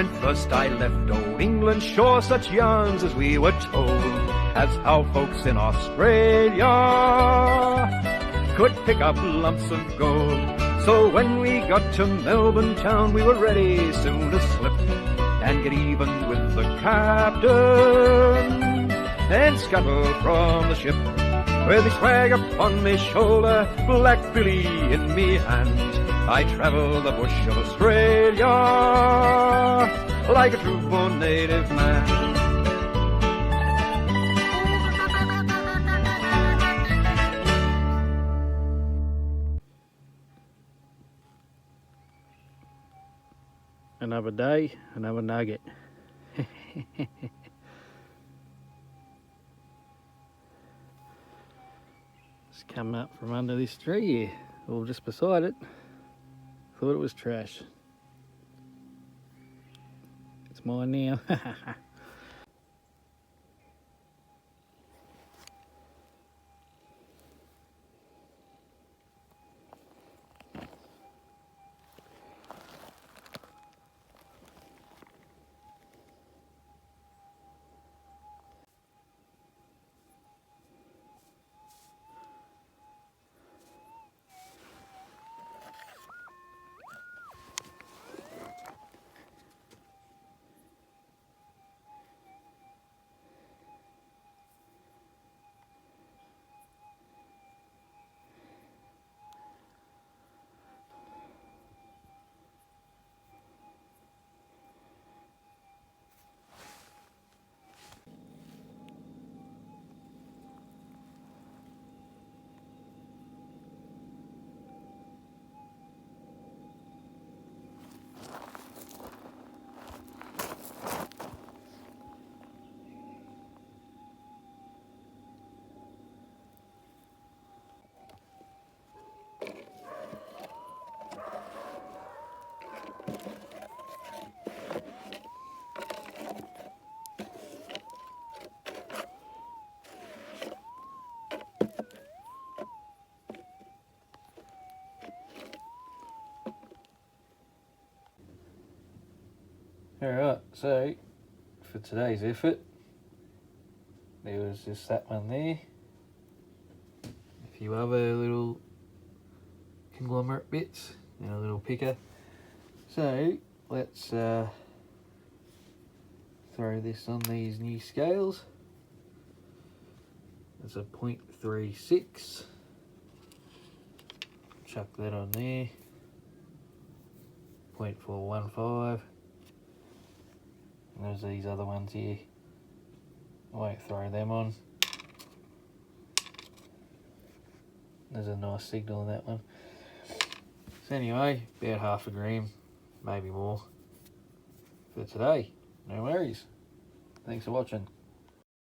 When first I left old England, sure such yarns as we were told, as how folks in Australia could pick up lumps of gold. So when we got to Melbourne town, we were ready soon to slip and get even with the captain and scuttle from the ship. With his swag upon me shoulder, Black Billy in me hand, I travel the bush of Australia like a true born native man. Another day, another nugget. It's come up from under this tree here, or just beside it. Thought it was trash. It's mine now. Alright, so for today's effort, there was just that one there, a few other little conglomerate bits, and a little picker. So let's throw this on these new scales. There's a 0.36, chuck that on there, 0.415. There's these other ones here. I won't throw them on. There's a nice signal in that one. So anyway, about half a gram, maybe more, for today. No worries. Thanks for watching.